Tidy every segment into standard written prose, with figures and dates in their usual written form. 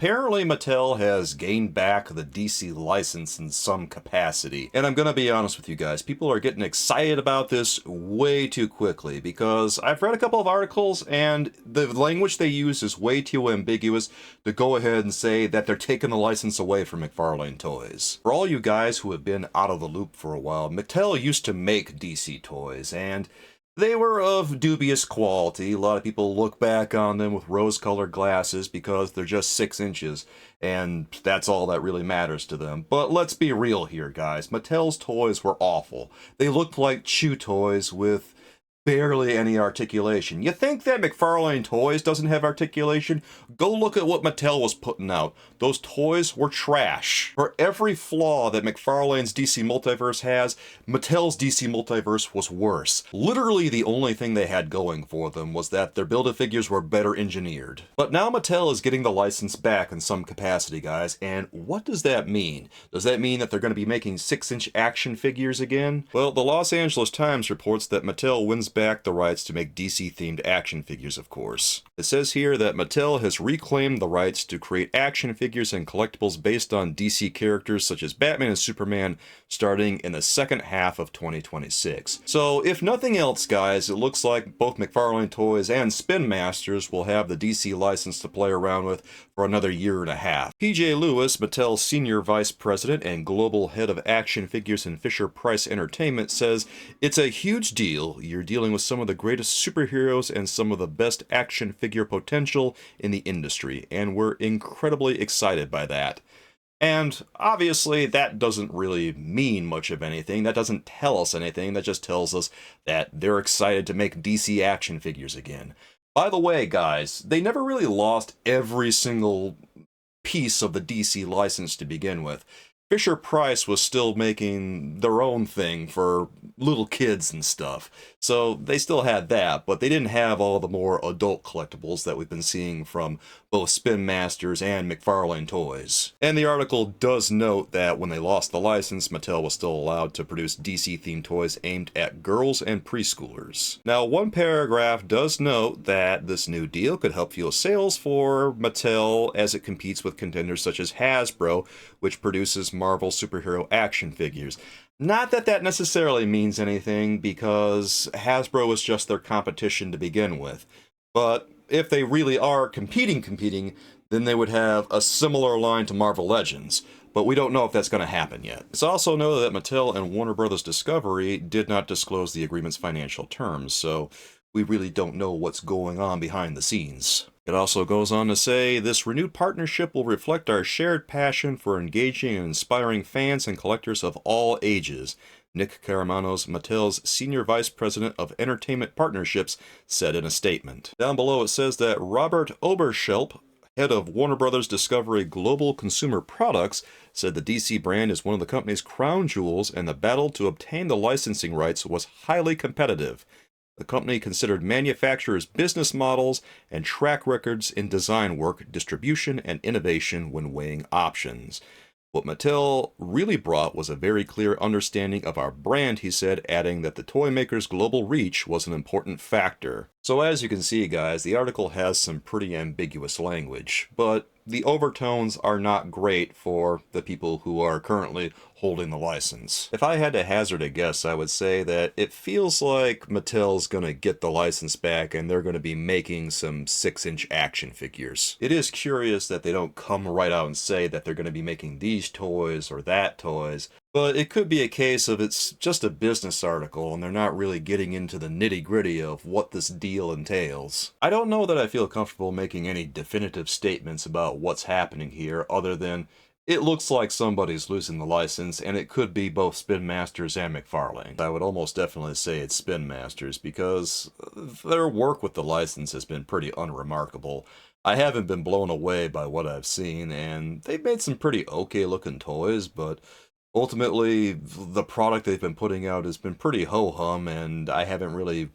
Apparently Mattel has gained back the DC license in some capacity. And I'm gonna be honest with you guys, people are getting excited about this way too quickly because I've read a couple of articles and the language they use is way too ambiguous to go ahead and say that they're taking the license away from McFarlane Toys. For all you guys who have been out of the loop for a while, Mattel used to make DC toys, and they were of dubious quality. A lot of people look back on them with rose-colored glasses because they're just 6 inches, and that's all that really matters to them. But let's be real here, guys. Mattel's toys were awful. They looked like chew toys with barely any articulation. You think that McFarlane Toys doesn't have articulation? Go look at what Mattel was putting out. Those toys were trash. For every flaw that McFarlane's DC Multiverse has, Mattel's DC Multiverse was worse. Literally the only thing they had going for them was that their Build-A-Figures were better engineered. But now Mattel is getting the license back in some capacity, guys, and what does that mean? Does that mean that they're going to be making 6-inch action figures again? Well, the Los Angeles Times reports that Mattel wins back the rights to make DC-themed action figures, of course. It says here that Mattel has reclaimed the rights to create action figures and collectibles based on DC characters such as Batman and Superman starting in the second half of 2026. So, if nothing else, guys, it looks like both McFarlane Toys and Spin Masters will have the DC license to play around with for another year and a half. PJ Lewis, Mattel's Senior Vice President and Global Head of Action Figures in Fisher-Price Entertainment, says, "It's a huge deal. You're dealing with some of the greatest superheroes and some of the best action figure potential in the industry, and we're incredibly excited by that." And obviously that doesn't really mean much of anything. That doesn't tell us anything. That just tells us that they're excited to make DC action figures again. By the way, guys, they never really lost every single piece of the DC license to begin with. Fisher-Price was still making their own thing for little kids and stuff, so they still had that, but they didn't have all the more adult collectibles that we've been seeing from both Spin Masters and McFarlane Toys. And the article does note that when they lost the license, Mattel was still allowed to produce DC-themed toys aimed at girls and preschoolers. Now, one paragraph does note that this new deal could help fuel sales for Mattel as it competes with contenders such as Hasbro, which produces Marvel superhero action figures. Not that that necessarily means anything, because Hasbro is just their competition to begin with. But if they really are competing, then they would have a similar line to Marvel Legends. But we don't know if that's going to happen yet. It's also noted that Mattel and Warner Bros. Discovery did not disclose the agreement's financial terms, so we really don't know what's going on behind the scenes. It also goes on to say, "This renewed partnership will reflect our shared passion for engaging and inspiring fans and collectors of all ages," Nick Caramanos, Mattel's Senior Vice President of Entertainment Partnerships, said in a statement. Down below it says that Robert Oberschelp, head of Warner Bros. Discovery Global Consumer Products, said the DC brand is one of the company's crown jewels and the battle to obtain the licensing rights was highly competitive. The company considered manufacturers' business models and track records in design work, distribution, and innovation when weighing options. What Mattel really brought was a very clear understanding of our brand, he said, adding that the toy maker's global reach was an important factor. So as you can see, guys, the article has some pretty ambiguous language, but the overtones are not great for the people who are currently holding the license. If I had to hazard a guess, I would say that it feels like Mattel's gonna get the license back and they're gonna be making some 6-inch action figures. It is curious that they don't come right out and say that they're gonna be making these toys or that toys, but it could be a case of it's just a business article and they're not really getting into the nitty-gritty of what this deal entails. I don't know that I feel comfortable making any definitive statements about what's happening here other than it looks like somebody's losing the license, and it could be both Spin Masters and McFarlane. I would almost definitely say it's Spin Masters because their work with the license has been pretty unremarkable. I haven't been blown away by what I've seen, and they've made some pretty okay looking toys, but ultimately the product they've been putting out has been pretty ho-hum, and I haven't really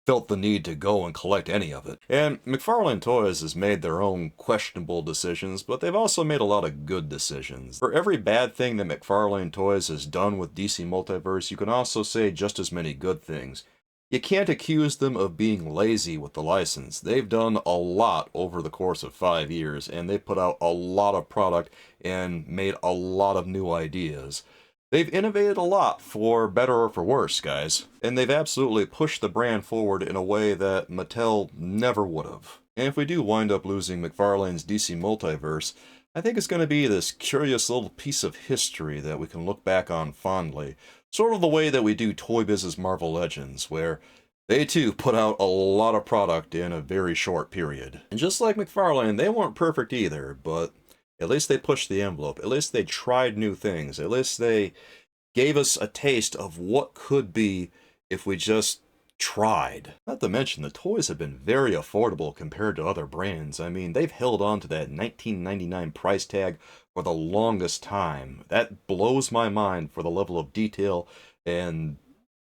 felt the need to go and collect any of it. And McFarlane Toys has made their own questionable decisions, but they've also made a lot of good decisions. For every bad thing that McFarlane Toys has done with DC Multiverse, you can also say just as many good things. You can't accuse them of being lazy with the license. They've done a lot over the course of 5 years, and they've put out a lot of product and made a lot of new ideas. They've innovated a lot, for better or for worse, guys. And they've absolutely pushed the brand forward in a way that Mattel never would have. And if we do wind up losing McFarlane's DC Multiverse, I think it's going to be this curious little piece of history that we can look back on fondly. Sort of the way that we do Toy Biz's Marvel Legends, where they too put out a lot of product in a very short period. And just like McFarlane, they weren't perfect either, but at least they pushed the envelope. At least they tried new things. At least they gave us a taste of what could be if we just tried. Not to mention, the toys have been very affordable compared to other brands. I mean, they've held on to that $19.99 price tag for the longest time. That blows my mind for the level of detail and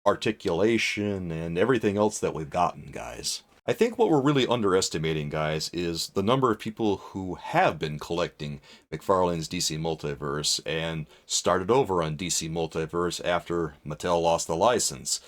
articulation and everything else that we've gotten, guys. I think what we're really underestimating, guys, is the number of people who have been collecting McFarlane's DC Multiverse and started over on DC Multiverse after Mattel lost the license.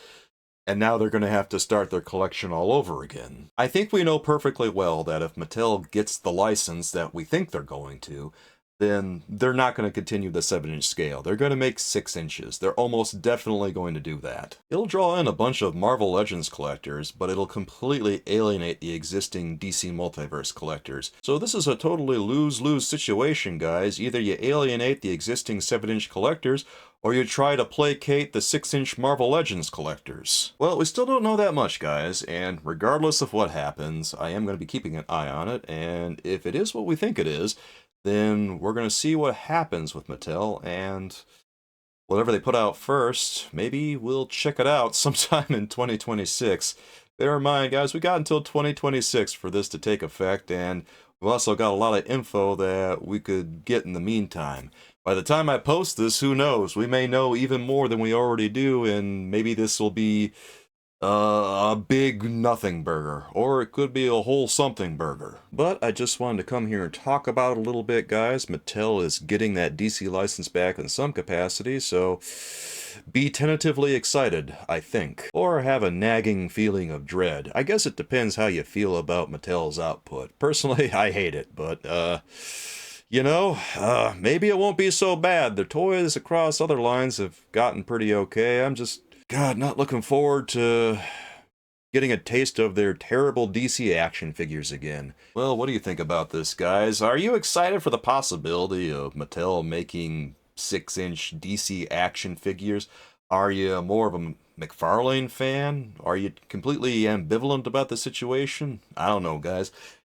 And now they're going to have to start their collection all over again. I think we know perfectly well that if Mattel gets the license that we think they're going to, then they're not going to continue the 7-inch scale. They're going to make 6 inches. They're almost definitely going to do that. It'll draw in a bunch of Marvel Legends collectors, but it'll completely alienate the existing DC Multiverse collectors. So this is a totally lose-lose situation, guys. Either you alienate the existing 7-inch collectors, or you try to placate the 6-inch Marvel Legends collectors. Well, we still don't know that much, guys, and regardless of what happens, I am going to be keeping an eye on it, and if it is what we think it is, then we're going to see what happens with Mattel, and whatever they put out first, maybe we'll check it out sometime in 2026. Bear in mind, guys, we got until 2026 for this to take effect, and we've also got a lot of info that we could get in the meantime. By the time I post this, who knows? We may know even more than we already do, and maybe this will be a big nothing burger, or it could be a whole something burger. But I just wanted to come here and talk about it a little bit, guys. Mattel is getting that DC license back in some capacity, so be tentatively excited, I think. Or have a nagging feeling of dread. I guess it depends how you feel about Mattel's output. Personally, I hate it, but, you know, maybe it won't be so bad. The toys across other lines have gotten pretty okay. I'm just, God, not looking forward to getting a taste of their terrible DC action figures again. Well, what do you think about this, guys? Are you excited for the possibility of Mattel making 6-inch DC action figures? Are you more of a McFarlane fan? Are you completely ambivalent about the situation? I don't know, guys.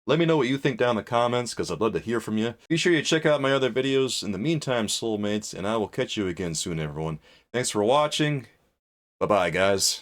Let me know what you think down in the comments, because I'd love to hear from you. Be sure you check out my other videos. In the meantime, soulmates, and I will catch you again soon, everyone. Thanks for watching. Bye-bye, guys.